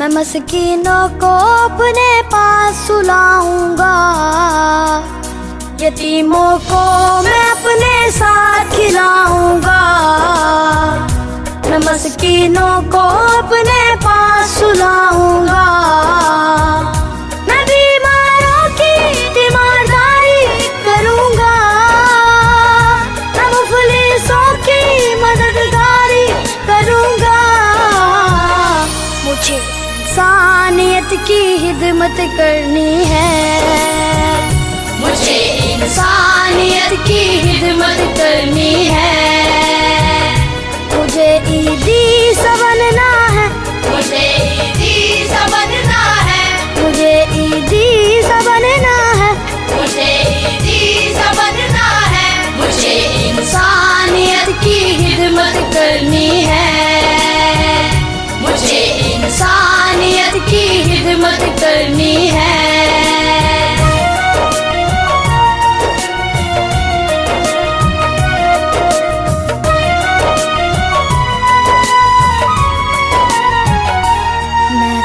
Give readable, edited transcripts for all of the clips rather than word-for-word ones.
میں مسکینوں کو اپنے پاس سلاؤں گا، یتیموں کو میں اپنے ساتھ کھلاؤں گا، میں مسکینوں کو اپنے پاس سلاؤں گا، میں بیماروں کی تیمارداری کروں گا، میں مفلسوں کی مددگاری کروں گا، مجھے انسانیت کی خدمت کرنی ہے، مجھے انسانیت کی خدمت کرنی ہے، مجھے عیدی سا بننا ہے، مجھے عیدی سا بننا ہے، مجھے عیدی سا بننا ہے، مجھے عیدی سا بننا ہے، مجھے انسانیت کی خدمت کرنی ہے، مجھے انسانیت کی خدمت کرنی ہے۔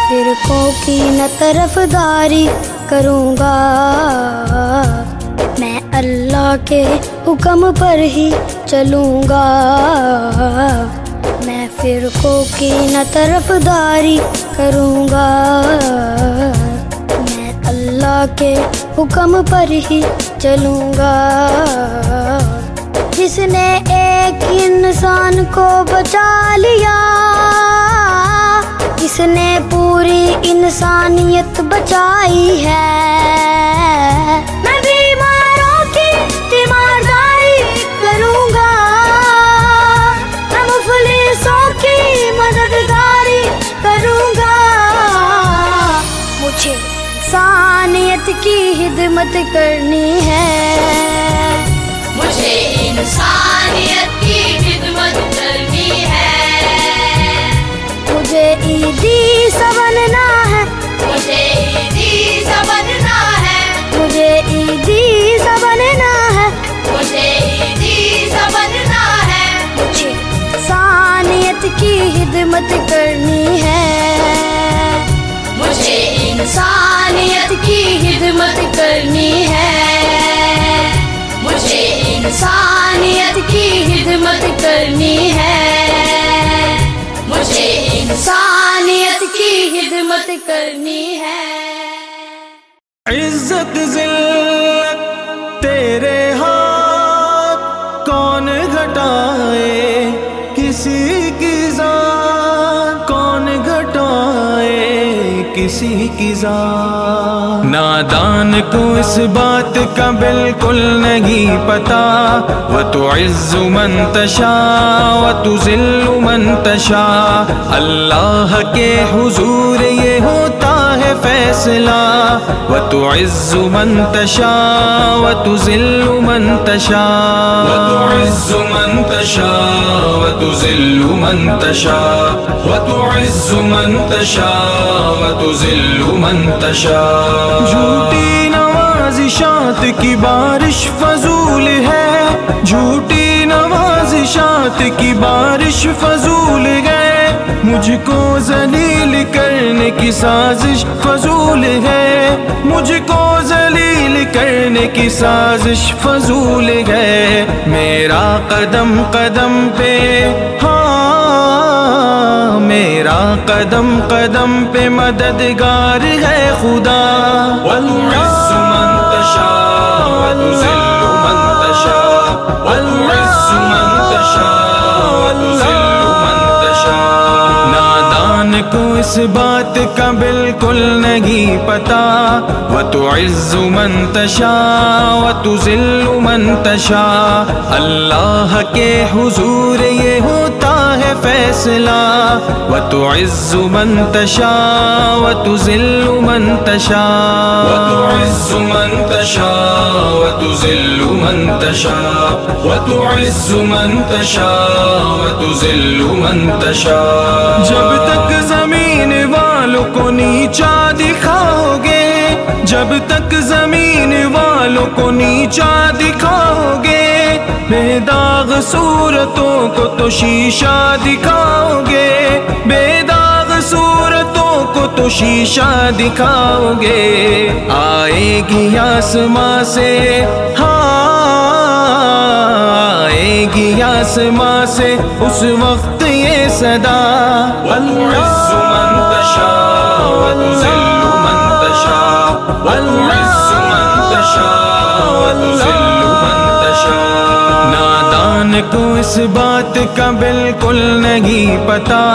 فرقوں کی نہ طرفداری کروں گا، میں اللہ کے حکم پر ہی چلوں گا، میں فرقوں کی نہ طرفداری کروں گا، میں اللہ کے حکم پر ہی چلوں گا، جس نے ایک انسان کو بچا لیا، جس نے پوری انسانیت بچائی ہے، میں بیماروں کی تیمارداری کروں گا، میں مفلسوں کی مددگاری کروں گا، مجھے انسانیت کی خدمت کرنی ہے، مجھے انسانیت کی خدمت کرنی ہے، مجھے عیدی سا بننا ہے، مجھے عیدی سا بننا ہے، مجھے عیدی سا بننا ہے، مجھے عیدی سا بننا ہے، مجھے انسانیت کی خدمت کرنی ہے، مجھے انسانیت کی خدمت کرنی ہے، مجھے انسانیت کی خدمت کرنی ہے، مجھے انسانیت کی خدمت کرنی ہے۔ عزت ذلت تیرے ہاتھ کون گھٹائے، کسی کی ذات کون گھٹائے، کسی کی ذات۔ نادان کو اس بات کا بالکل نہیں پتا، وَتُعِزُّ مَن تَشَاءُ وَتُذِلُّ مَن تَشَاءُ، اللہ کے حضور یہ ہوتا ہے فیصلہ، وَتُعِزُّ مَن تَشَاءُ وَتُذِلُّ مَن تَشَاءُ، وَتُعِزُّ مَن تَشَاءُ وَتُذِلُّ مَن تَشَاءُ، وَتُعِزُّ مَن تَشَاءُ وَتُذِلُّ مَن تَشَاءُ۔ جھوٹی نوازشات کی بارش فضول ہے، جھوٹی نوازشات کی بارش فضول ہے، مجھ کو ذلیل کرنے کی سازش فضول ہے، مجھ کو ذلیل کرنے کی سازش فضول ہے، میرا قدم قدم پہ میرا قدم قدم پہ مددگار ہے خدا، وَتُعِزُّ مَن تَشَاءُ وَتُذِلُّ مَن تَشَاءُ، وَتُعِزُّ مَن تَشَاءُ وَتُذِلُّ مَن تَشَاءُ۔ نادان کو اس بات کا بالکل نہیں پتا، وَتُعِزُّ مَن تَشَاءُ وَتُذِلُّ مَن تَشَاءُ، اللہ کے حضور یہ ہوتا ہے فیصلہ، وَتُعِزُّ مَن تَشَاءُ وَتُذِلُّ مَن تَشَاءُ، وَتُعِزُّ مَن تَشَاءُ وَتُذِلُّ مَن تَشَاءُ، وَتُعِزُّ مَن تَشَاءُ وَتُذِلُّ مَن تَشَاءُ۔ جب تک زمین والوں کو نیچا دکھاؤ گے، جب تک زمین والوں کو نیچا دکھاؤ گے، بے داغ صورتوں کو تو شیشہ دکھاؤ گے، بے داغ صورتوں کو تو شیشہ دکھاؤ گے، آئے گی آسماں سے، آئے گی آسماں سے اس وقت یہ صدا، وَتُعِزُّ مَن تَشَاءُ وَتُذِلُّ مَن تَشَاءُ، وَتُعِزُّ مَن تَشَاءُ وَتُذِلُّ مَن تَشَاءُ۔ نادان کو اس بات کا بالکل نہیں پتا،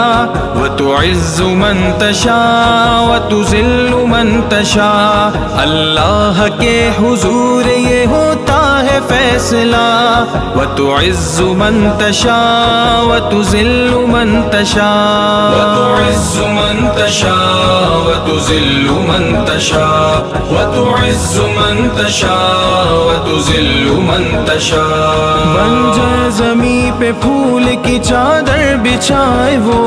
وَتُعِزُّ مَن تَشَاءُ وَتُذِلُّ مَن تَشَاءُ، اللہ کے حضور یہ ہوتا ہے فیصلہ، وَتُعِزُّ مَن تَشَاءُ وَتُذِلُّ مَن تَشَاءُ، وَتُعِزُّ مَن تَشَاءُ وَتُذِلُّ مَن تَشَاءُ، وَتُعِزُّ مَن تَشَاءُ وَتُذِلُّ مَن تَشَاءُ۔ بنجر زمین پہ پھول کی چادر بچھائے وہ،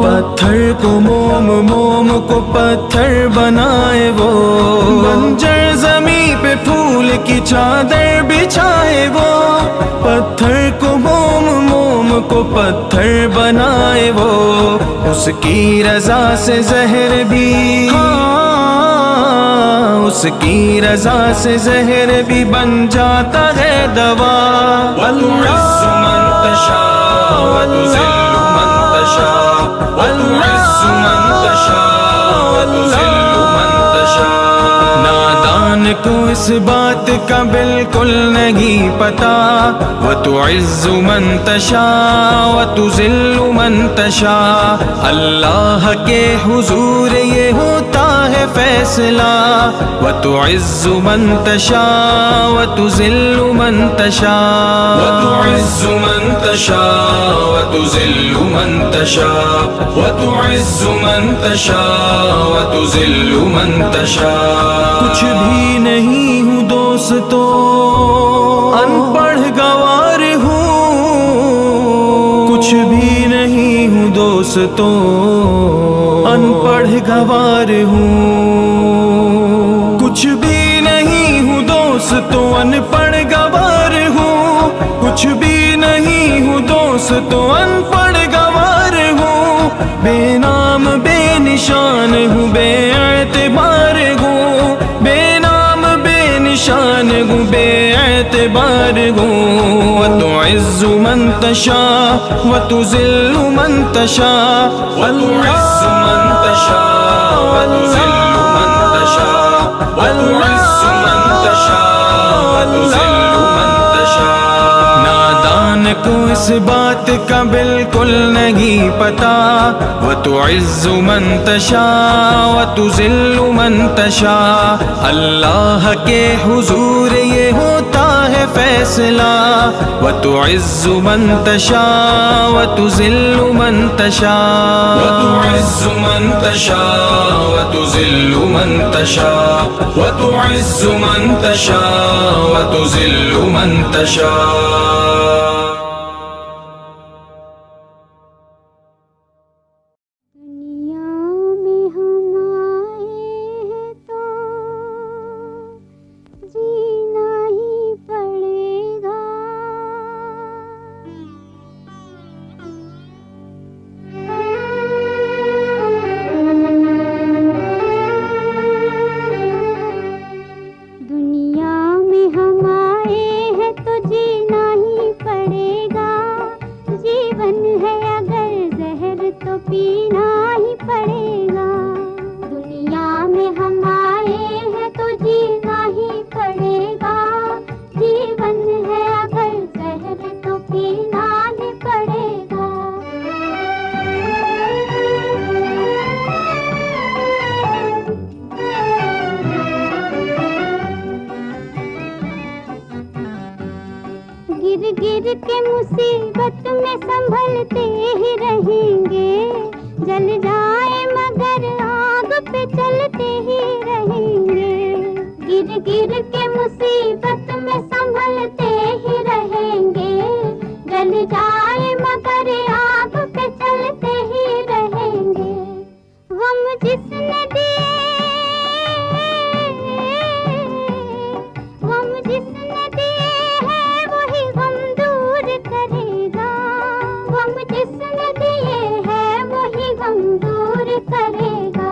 پتھر کو موم، موم کو پتھر بنائے وہ، بنجر زمین پہ پھول کی چادر بچھائے وہ، پتھر کو موم، موم کو پتھر بنائے وہ، اس کی رضا سے زہر بھی، اس کی رضا سے زہر بھی بن جاتا ہے دوا، وَتُعِزُّ مَن تَشَاءُ وَتُذِلُّ مَن تَشَاءُ، وَتُعِزُّ مَن تَشَاءُ وَتُذِلُّ مَن تَشَاءُ۔ نادان کو اس بات کا بالکل نہیں پتا، وَتُعِزُّ مَن تَشَاءُ وَتُذِلُّ مَن تَشَاءُ، اللہ کے حضور یہ ہوتا ہے فیصلہ، وَتُعِزُّ مَن تَشَاءُ وَتُذِلُّ مَن تَشَاءُ، وَتُعِزُّ مَن تَشَاءُ وَتُذِلُّ مَن تَشَاءُ، وَتُعِزُّ مَن تَشَاءُ وَتُذِلُّ مَن تَشَاءُ۔ کچھ بھی نہیں ہوں دوستو، ان پڑھ گوار ہوں، کچھ بھی نہیں ہوں دوستو، ان پڑھ گوار ہوں، کچھ بھی نہیں ہوں دوستو، ان پڑھ گوار ہوں، کچھ بھی نہیں ہوں دوستو، ان پڑھ گوار ہوں، بے نام بے نشان ہوں، بے اعتبار ہوں، بے نام بے نشان ہوں، بے اعتبار ہوں، وَتُعِزُّ مَن تَشَاءُ وَتُذِلُّ مَن تَشَاءُ، وَتُعِزُّ مَن تَشَاءُ وَتُذِلُّ مَن تَشَاءُ، وَتُعِزُّ مَن تَشَاءُ وَتُذِلُّ مَن تَشَاءُ۔ نادان کو اس بات کا بالکل نہیں پتا، وَتُعِزُّ مَن تَشَاءُ وَتُذِلُّ مَن تَشَاءُ، اللہ کے حضور یہ ہوتا ہے فیصلہ، وَتُعِزُّ مَن تَشَاءُ وَتُذِلُّ مَن تَشَاءُ، وَتُعِزُّ مَن تَشَاءُ وَتُذِلُّ مَن تَشَاءُ، وَتُعِزُّ مَن تَشَاءُ وَتُذِلُّ مَن تَشَاءُ۔ گر کے مصیبت میں سنبھلتے ہی رہیں گے، جل جائے مگر آگ پہ چلتے ہی رہیں گے، گر گر کے مصیبت میں سنبھلتے ہی رہیں گے، جل جائے مگر آگ پہ چلتے ہی رہیں گے، غم جس نے دیے، غم جس نے دیے ہے وہی غم دور کرے گا، غم جس نے دیے ہے وہی غم دور کرے گا،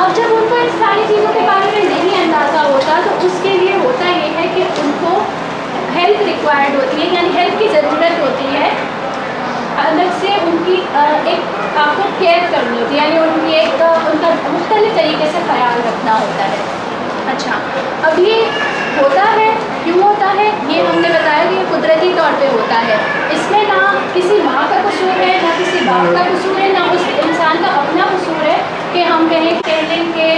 اب جب ان کو ان ساری چیزوں کے بارے میں نہیں اندازہ ہوتا تو اس کے لیے ہوتا یہ ہے کہ ان کو ہیلپ ریکوائرڈ ہوتی ہے, یعنی ہیلپ کی ضرورت ہوتی ہے, الگ سے ان کی ایک آپ کو کیئر کرنی ہوتی ہے, یعنی ان کی ایک ان کا مختلف طریقے سے خیال رکھنا ہوتا ہے. اچھا, اب یہ ہوتا ہے کیوں ہوتا ہے, یہ ہم نے بتایا کہ یہ قدرتی طور پہ ہوتا ہے. اس میں نہ کسی ماں کا قصور ہے, نہ کسی باپ کا قصور ہے, نہ اس انسان کا اپنا قصور ہے کہ ہم کہیں کہ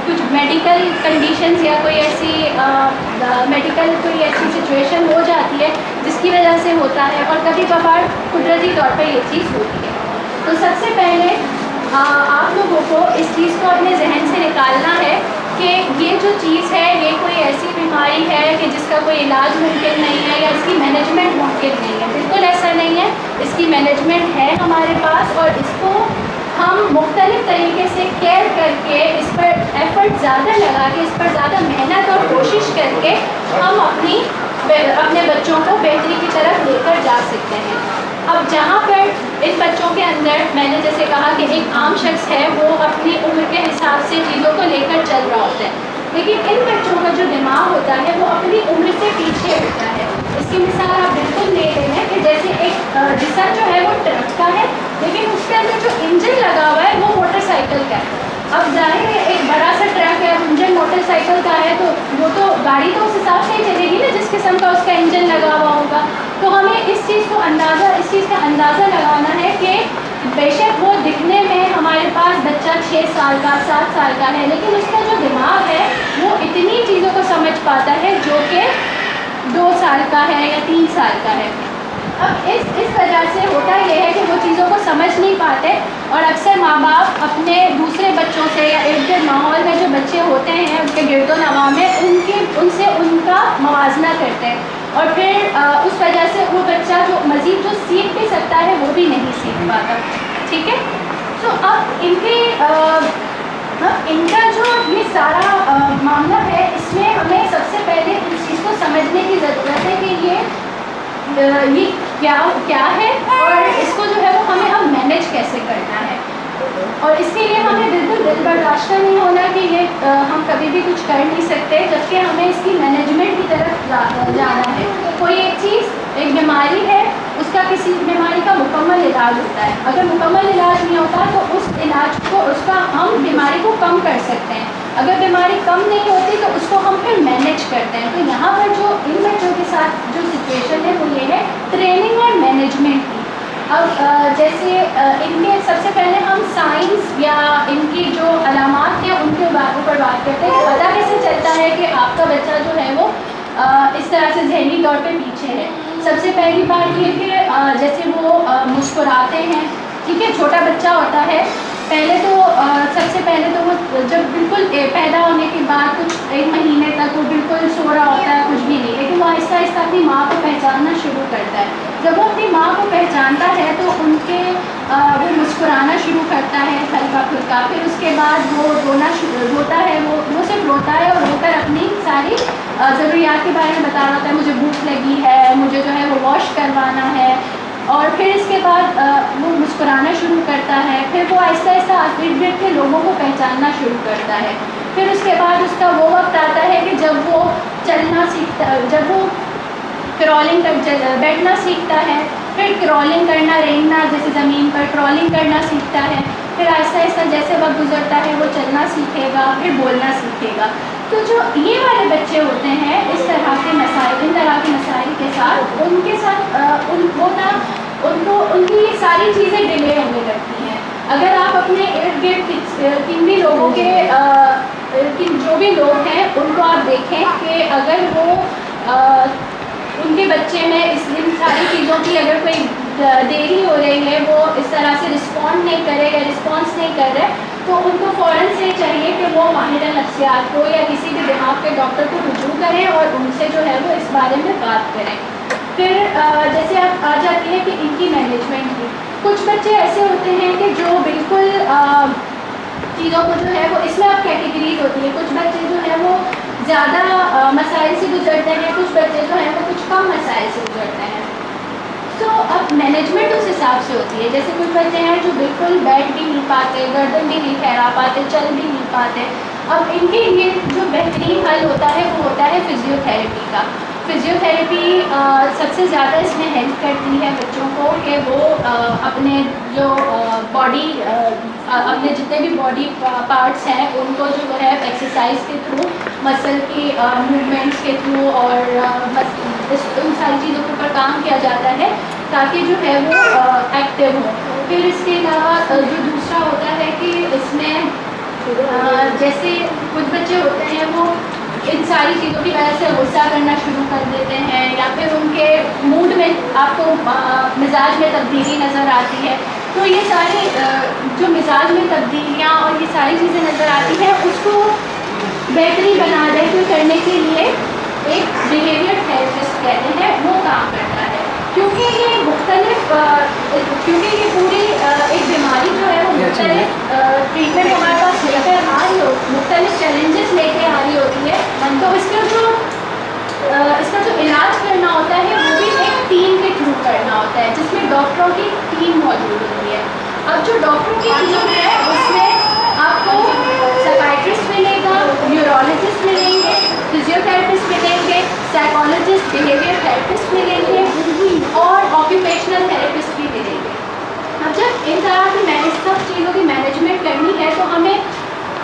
کچھ میڈیکل کنڈیشنز یا کوئی ایسی میڈیکل کوئی ایسی سچویشن ہو جاتی ہے جس کی وجہ سے ہوتا ہے, اور کبھی کبھار قدرتی طور پہ یہ چیز ہوتی ہے. تو سب سے پہلے آپ لوگوں کو اس چیز کو اپنے ذہن سے نکالنا ہے کہ یہ جو چیز ہے یہ کوئی ایسی بیماری ہے کہ جس کا کوئی علاج ممکن نہیں ہے یا اس کی مینجمنٹ ممکن نہیں ہے. بالکل ایسا نہیں ہے, اس کی مینجمنٹ ہے ہمارے پاس, اور اس کو ہم مختلف طریقے سے کیئر کر کے اس پر ایفرٹ زیادہ لگا کے اس پر زیادہ محنت اور کوشش کر کے ہم اپنے بچوں کو بہتری کی طرف لے کر جا سکتے ہیں. اب جہاں پر ان بچوں کے اندر میں نے جیسے کہا کہ ایک عام شخص ہے وہ اپنی عمر کے حساب سے چیزوں کو لے کر چل رہا ہوتا ہے, لیکن ان بچوں کا جو دماغ ہوتا ہے وہ اپنی عمر سے پیچھے ہوتا ہے. اس کی مثال آپ بالکل لے لیں ہیں کہ جیسے ایک جسم جو ہے وہ ٹرک کا ہے, لیکن اس کے اندر جو انجن لگا ہوا ہے وہ موٹر سائیکل کا ہے. اب ظاہر ہے ایک بڑا سا ٹرک ہے, انجن موٹر سائیکل کا ہے, تو وہ تو گاڑی تو اس حساب سے ہی چلے گی نا جس قسم کا اس کا انجن لگا ہوا ہوگا. تو ہمیں اس چیز کا اندازہ لگانا ہے کہ بے شک وہ دکھنے میں ہمارے پاس بچہ 6 سال کا 7 سال کا ہے, لیکن اس کا جو دماغ ہے وہ اتنی چیزوں کو سمجھ پاتا ہے جو کہ 2 سال کا ہے یا 3 سال کا ہے. اب اس وجہ سے ہوتا یہ ہے کہ وہ چیزوں کو سمجھ نہیں پاتے, اور اکثر ماں باپ اپنے دوسرے بچوں سے یا ارد گرد ماحول میں جو بچے ہوتے ہیں ان کے گرد و نواح میں ان سے ان کا موازنہ کرتے ہیں, اور پھر اس وجہ سے وہ بچہ جو مزید جو سیکھ بھی سکتا ہے وہ بھی نہیں سیکھ پاتا. ٹھیک ہے, تو اب ان کا جو یہ سارا معاملہ ہے اس میں ہمیں سب سے پہلے اس چیز کو سمجھنے کی ضرورت ہے کہ یہ کیا ہے, اور اس کو جو ہے وہ ہمیں اب مینیج کیسے کرنا ہے. اور اس کے لیے ہمیں بالکل دل برداشتہ نہیں ہونا کہ یہ ہم کبھی بھی کچھ کر نہیں سکتے, جبکہ ہمیں اس کی مینجمنٹ کی طرف جانا ہے. کوئی ایک چیز, ایک بیماری ہے, اس کا کسی بیماری کا مکمل علاج ہوتا ہے. اگر مکمل علاج نہیں ہوتا تو اس علاج کو ہم بیماری کو کم کر سکتے ہیں. اگر بیماری کم نہیں ہوتی تو اس کو ہم پھر مینیج کرتے ہیں. تو یہاں پر جو ان بچوں کے ساتھ جو سچویشن ہے وہ یہ ہے ٹریننگ اور مینجمنٹ کی. اب جیسے ان کے سب سے پہلے ہم سائنس یا ان کی جو علامات ہیں ان کے اوپر بات کرتے ہیں. پتہ کیسے چلتا ہے کہ آپ کا بچہ جو ہے وہ اس طرح سے ذہنی طور پہ پیچھے ہے. سب سے پہلی بات یہ کہ جیسے وہ مسکراتے ہیں, ٹھیک ہے, چھوٹا بچہ ہوتا ہے, سب سے پہلے تو وہ جب بالکل پیدا ہونے کے بعد کچھ 1 مہینے تک وہ بالکل سو رہا ہوتا ہے, کچھ بھی نہیں, لیکن وہ آہستہ آہستہ اپنی ماں کو پہچاننا شروع کرتا ہے. جب وہ اپنی ماں کو پہچانتا ہے تو وہ مسکرانا شروع کرتا ہے ہلکا پھلکا. پھر اس کے بعد وہ روتا ہے, وہ صرف روتا ہے اور رو کر اپنی ساری ضروریات کے بارے میں بتا رہا ہوتا ہے. مجھے بھوک لگی ہے, مجھے جو ہے وہ واش کروانا ہے. اور پھر اس کے بعد وہ مسکرانا شروع کرتا ہے. پھر وہ آہستہ آہستہ ارد گرد کے لوگوں کو پہچاننا شروع کرتا ہے. پھر اس کے بعد اس کا وہ وقت آتا ہے کہ جب وہ چلنا سیکھتا ہے, جب وہ بیٹھنا سیکھتا ہے, پھر کرالنگ کرنا, رینگنا جیسے زمین پر کرالنگ کرنا سیکھتا ہے. پھر آہستہ آہستہ جیسے وقت گزرتا ہے وہ چلنا سیکھے گا, پھر بولنا سیکھے گا. تو جو یہ والے بچے ہوتے ہیں اس طرح کے مسائل کے ساتھ ان کے ساتھ ان کی یہ ساری چیزیں ڈیلے ہونے لگتی ہیں. اگر آپ اپنے ارد گرد کن بھی لوگوں کے جو بھی لوگ ہیں ان کو آپ دیکھیں کہ اگر وہ ان کے بچے میں ان ساری چیزوں کی اگر کوئی دیری ہو رہی ہے, وہ اس طرح سے رسپونڈ نہیں کرے یا رسپانس نہیں کر رہے, تو ان کو فوراً سے چاہیے کہ وہ ماہر نفسیات کو یا کسی بھی دماغ کے ڈاکٹر کو رجوع کریں اور ان سے جو ہے وہ اس بارے میں بات کریں. پھر جیسے آپ آ جاتی ہے کہ ان کی مینجمنٹ کی. کچھ بچے ایسے ہوتے ہیں کہ جو بالکل چیزوں کو جو ہے وہ اس میں اب کیٹیگریز ہوتی ہے. کچھ بچے جو ہیں وہ زیادہ مسائل سے گزرتے ہیں, کچھ بچے جو ہیں وہ کچھ کم مسائل سے گزرتے ہیں. تو اب مینجمنٹ اس حساب سے ہوتی ہے. جیسے کچھ بچے ہیں جو بالکل بیٹھ بھی نہیں پاتے, گردن بھی نہیں پھیلا پاتے, چل بھی نہیں پاتے. اب ان کے لیے جو بہترین حل ہوتا ہے وہ ہوتا ہے فزیو تھیراپی کا. فزیو تھیراپی سب سے زیادہ اس میں ہیلپ کرتی ہے بچوں کو کہ وہ اپنے جو باڈی اپنے جتنے بھی باڈی پارٹس ہیں ان کو جو ہے ایکسرسائز کے تھرو, مسل کی موومنٹس کے تھرو اور ان ساری چیزوں کے اوپر کام کیا جاتا ہے تاکہ جو ہے وہ ایکٹیو ہو. پھر اس کے علاوہ جو دوسرا ہوتا ہے کہ اس میں جیسے کچھ بچے ہوتے ہیں وہ ان ساری چیزوں کی وجہ سے غصہ کرنا شروع کر دیتے ہیں, یا پھر ان کے موڈ میں آپ کو مزاج میں تبدیلی نظر آتی ہے. تو یہ ساری جو مزاج میں تبدیلیاں اور یہ ساری چیزیں نظر آتی ہیں اس کو بہترین کرنے کے لیے ایک بیہیویئر تھراپسٹ کہتے ہیں وہ کام کرتا ہے. کیونکہ یہ مختلف کیونکہ یہ پوری ایک بیماری جو ہے وہ مختلف ٹریٹمنٹ ہمارے پاس لے کر آ رہی ہو, مختلف چیلنجز لے کے آ رہی ہوتی ہے. تو اس کا جو علاج کرنا ہوتا ہے وہ بھی ایک ٹیم کے تھرو کرنا ہوتا ہے جس میں ڈاکٹروں کی ٹیم موجود ہوتی ہے. اب جو ڈاکٹروں کی ٹیم ہے اس میں آپ کو سائیکائٹرسٹ ملے گا, نیورولوجسٹ ملیں گے, فزیو تھراپسٹ ملیں گے, سائیکالوجسٹ, بیہیویئر تھراپسٹ ملیں گے اور آکیوپیشنل تھراپسٹ بھی ملیں گے. اب جب ان طرح کی سب چیزوں کی مینجمنٹ کرنی ہے تو ہمیں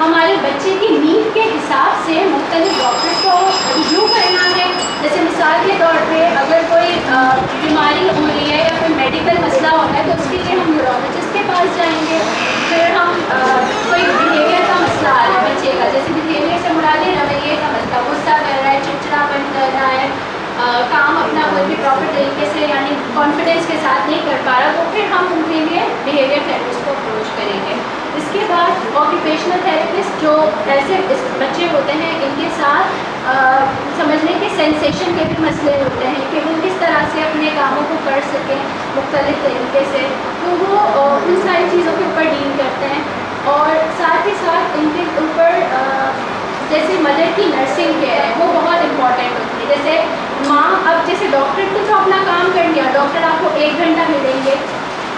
ہمارے بچے کی نیڈ کے حساب سے مختلف ڈاکٹرس کو رجوع کرنا ہے. جیسے مثال کے طور پہ اگر کوئی بیماری ہو رہی ہے یا کوئی میڈیکل مسئلہ ہوتا ہے تو اس کے لیے ہم نیورولوجسٹ کے پاس جائیں گے. پھر ہم کوئی بیہیویئر کا مسئلہ آ رہا ہے بچے کا, جیسے بیہیویئر سے مراد رویے کا مسئلہ, غصہ کر رہا ہے, چڑچڑاپن کر رہا ہے, کام اپنا کوئی بھی پراپر طریقے سے یعنی کانفیڈینس کے ساتھ نہیں کر پا رہا, تو پھر ہم ان کے لیے بیہیویئر تھراپسٹ کو اپروچ کریں گے. اس کے بعد آکیوپیشنل تھراپسٹ جو ایسے بچے ہوتے ہیں ان کے ساتھ سمجھنے کے سینسیشن کے بھی مسئلے ہوتے ہیں کہ وہ کس طرح سے اپنے کاموں کو کر سکیں مختلف طریقے سے, تو وہ ان ساری چیزوں کے اوپر ڈیل کرتے ہیں. اور ساتھ ہی ساتھ ان کے اوپر جیسے مدر کی نرسنگ کیئر ہے وہ بہت امپورٹنٹ ہوتی ہے. جیسے ماں, اب جیسے ڈاکٹر تو اپنا کام کر لیا, ڈاکٹر آپ کو 1 گھنٹہ ملیں گے,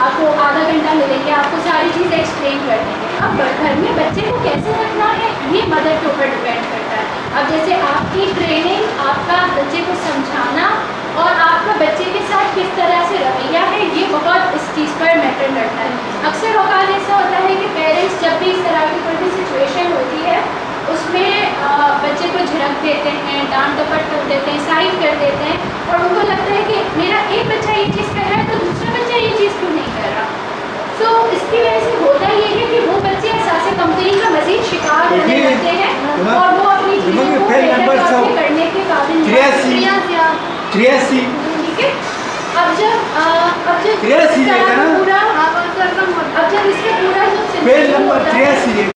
آپ کو آدھا گھنٹہ ملیں گے, آپ کو ساری چیزیں ایکسپلین کر دیں گے. اب گھر میں بچے کو کیسے رکھنا ہے یہ مدر کے اوپر ڈپینڈ کرتا ہے. اب جیسے آپ کی ٹریننگ, آپ کا بچے کو سمجھانا اور آپ کا بچے کے ساتھ کس طرح سے رویہ ہے یہ بہت اس چیز پر میٹر کرتا ہے. اکثر اوقات ایسا ہوتا ہے کہ پیرنٹس جب بھی اس طرح کی کوئی بھی سچویشن ہوتی ہے اس میں بچے کو جھڑک دیتے ہیں, ڈانٹ ڈپٹ کر دیتے ہیں, سائڈ کر دیتے ہیں, اور ان کو لگتا ہے کہ میرا ایک بچہ یہ چیز کر رہا ہے تو دوسرا بچہ یہ چیز کیوں نہیں کر رہا. تو اس کی وجہ سے ہوتا یہ ہے کہ وہ بچے احساس کمتری کا مزید شکار ہونے لگتے ہیں اور وہ اپنی چیزوں کو کرنے کے قابل نہیں ہوتے. ٹھیک ہے. اب جب اس کا پورا جو